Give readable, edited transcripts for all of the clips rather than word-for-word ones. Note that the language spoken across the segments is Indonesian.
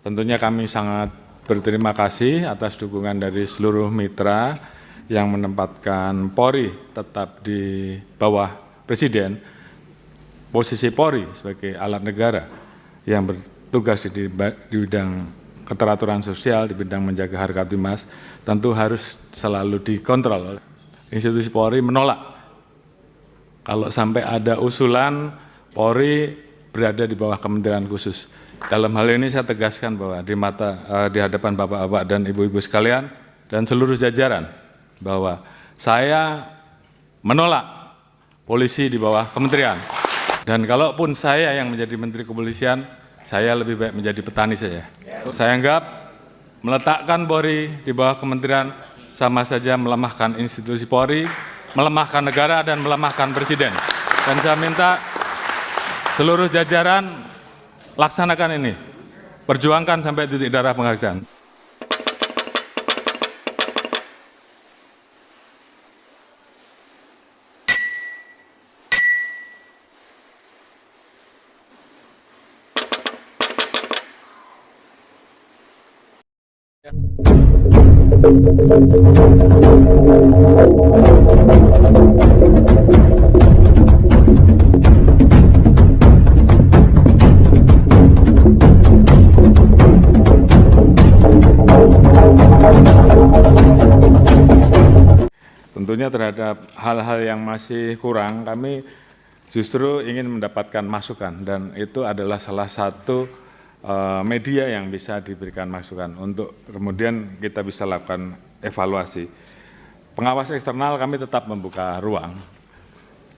Tentunya kami sangat berterima kasih atas dukungan dari seluruh mitra yang menempatkan Polri tetap di bawah Presiden, posisi Polri sebagai alat negara yang bertugas di bidang keteraturan sosial, di bidang menjaga harkat Mas, tentu harus selalu dikontrol. Institusi Polri menolak kalau sampai ada usulan Polri berada di bawah kementerian khusus. Dalam hal ini saya tegaskan bahwa di hadapan Bapak-Bapak dan Ibu-Ibu sekalian dan seluruh jajaran bahwa saya menolak polisi di bawah kementerian. Dan kalaupun saya yang menjadi Menteri Kepolisian, saya lebih baik menjadi petani saja. Saya anggap meletakkan Polri di bawah kementerian sama saja melemahkan institusi Polri, melemahkan negara dan melemahkan Presiden. Dan saya minta seluruh jajaran laksanakan ini, perjuangkan sampai titik darah penghabisan. Tentunya terhadap hal-hal yang masih kurang, kami justru ingin mendapatkan masukan, dan itu adalah salah satu media yang bisa diberikan masukan untuk kemudian kita bisa lakukan evaluasi. Pengawas eksternal kami tetap membuka ruang,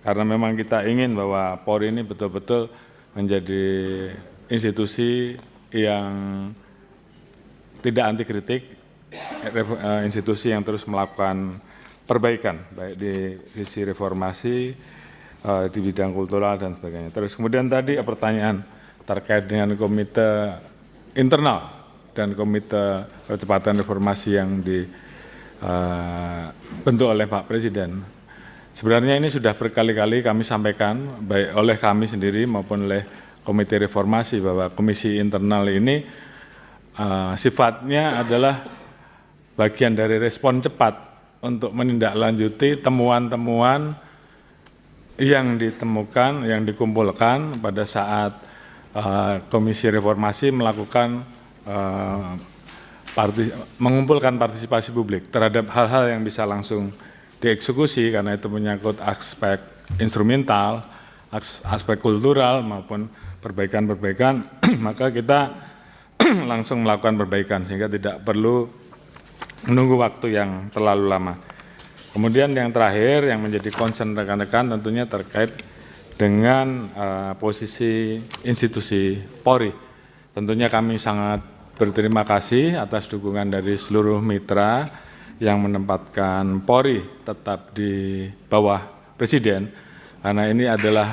karena memang kita ingin bahwa Polri ini betul-betul menjadi institusi yang tidak anti kritik, institusi yang terus melakukan perbaikan, baik di sisi reformasi, di bidang kultural dan sebagainya. Terus kemudian tadi pertanyaan terkait dengan komite internal dan komite percepatan reformasi yang dibentuk oleh Pak Presiden. Sebenarnya ini sudah berkali-kali kami sampaikan, baik oleh kami sendiri maupun oleh komite reformasi, bahwa komisi internal ini sifatnya adalah bagian dari respon cepat untuk menindaklanjuti temuan-temuan yang ditemukan, yang dikumpulkan pada saat Komisi Reformasi melakukan mengumpulkan partisipasi publik terhadap hal-hal yang bisa langsung dieksekusi, karena itu menyangkut aspek instrumental, aspek kultural maupun perbaikan-perbaikan, maka kita langsung melakukan perbaikan sehingga tidak perlu menunggu waktu yang terlalu lama. Kemudian yang terakhir yang menjadi concern rekan-rekan tentunya terkait dengan posisi institusi Polri. Tentunya kami sangat berterima kasih atas dukungan dari seluruh mitra yang menempatkan Polri tetap di bawah Presiden, karena ini adalah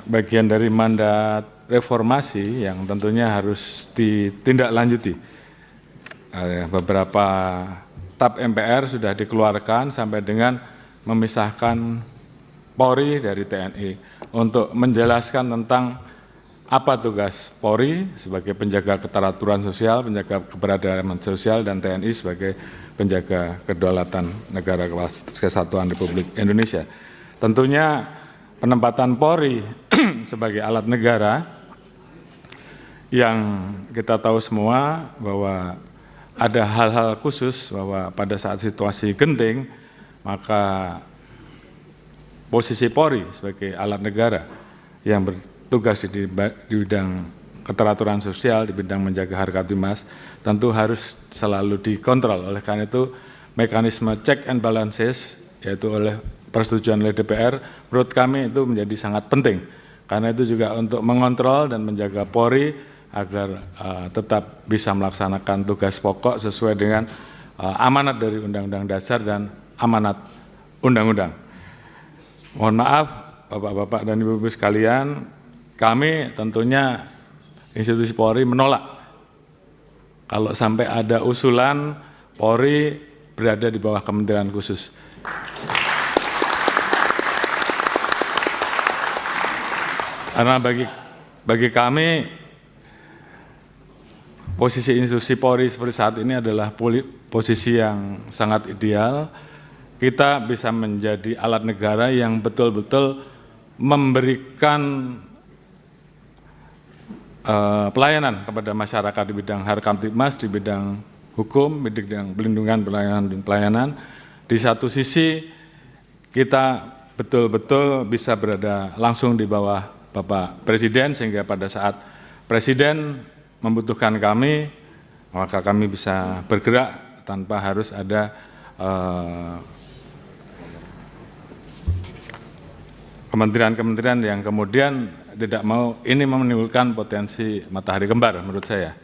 bagian dari mandat reformasi yang tentunya harus ditindaklanjuti. Beberapa TAP MPR sudah dikeluarkan sampai dengan memisahkan Polri dari TNI untuk menjelaskan tentang apa tugas Polri sebagai penjaga keteraturan sosial, penjaga keberagaman sosial, dan TNI sebagai penjaga kedaulatan negara kesatuan Republik Indonesia. Tentunya penempatan Polri sebagai alat negara yang kita tahu semua bahwa ada hal-hal khusus bahwa pada saat situasi genting, maka posisi Polri sebagai alat negara yang bertugas di bidang keteraturan sosial, di bidang menjaga harkat Mas, tentu harus selalu dikontrol. Oleh karena itu, mekanisme check and balances, yaitu oleh persetujuan oleh DPR, menurut kami itu menjadi sangat penting. Karena itu juga untuk mengontrol dan menjaga Polri agar tetap bisa melaksanakan tugas pokok sesuai dengan amanat dari Undang-Undang Dasar dan amanat Undang-Undang. Mohon maaf Bapak-Bapak dan Ibu-Ibu sekalian, kami tentunya institusi Polri menolak kalau sampai ada usulan Polri berada di bawah kementerian khusus. Karena bagi kami posisi institusi Polri seperti saat ini adalah posisi yang sangat ideal. Kita bisa menjadi alat negara yang betul-betul memberikan pelayanan kepada masyarakat di bidang Harkamtibmas, di bidang hukum, di bidang pelindungan, pelayanan dan pelayanan. Di satu sisi kita betul-betul bisa berada langsung di bawah Bapak Presiden, sehingga pada saat Presiden membutuhkan kami, maka kami bisa bergerak tanpa harus ada kementerian-kementerian yang kemudian tidak mau, ini menimbulkan potensi matahari kembar menurut saya.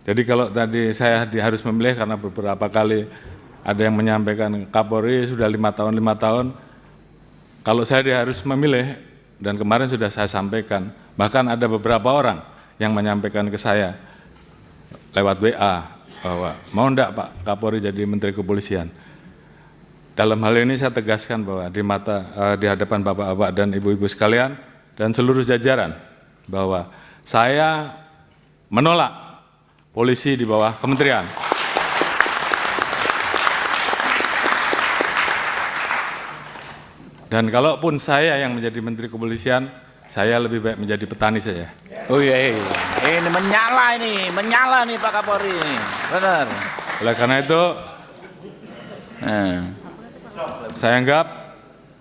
Jadi kalau tadi saya harus memilih karena beberapa kali ada yang menyampaikan Kapolri sudah 5 tahun, kalau saya harus memilih, dan kemarin sudah saya sampaikan, bahkan ada beberapa orang yang menyampaikan ke saya lewat WA bahwa mau enggak Pak Kapolri jadi Menteri Kepolisian. Dalam hal ini saya tegaskan bahwa di hadapan Bapak-bapak dan Ibu-ibu sekalian dan seluruh jajaran bahwa saya menolak polisi di bawah kementerian. Dan kalaupun saya yang menjadi Menteri Kepolisian, saya lebih baik menjadi petani saja. Oh iya, ini menyala nih Pak Kapolri, benar. Oleh karena itu, saya anggap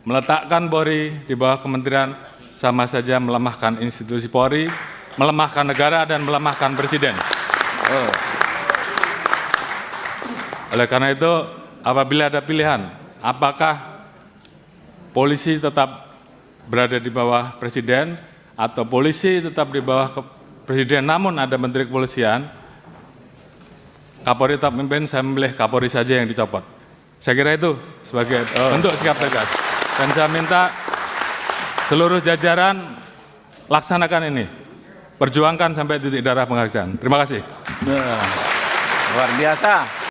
meletakkan Polri di bawah kementerian sama saja melemahkan institusi Polri, melemahkan negara, dan melemahkan Presiden. Oleh karena itu, apabila ada pilihan, apakah polisi tetap berada di bawah Presiden atau polisi tetap di bawah Presiden namun ada Menteri Kepolisian, Kapolri tetap memimpin, saya memilih Kapolri saja yang dicopot. Saya kira itu sebagai bentuk sikap tegas. Dan saya minta seluruh jajaran laksanakan ini. Perjuangkan sampai titik darah penghabisan. Terima kasih. Luar biasa.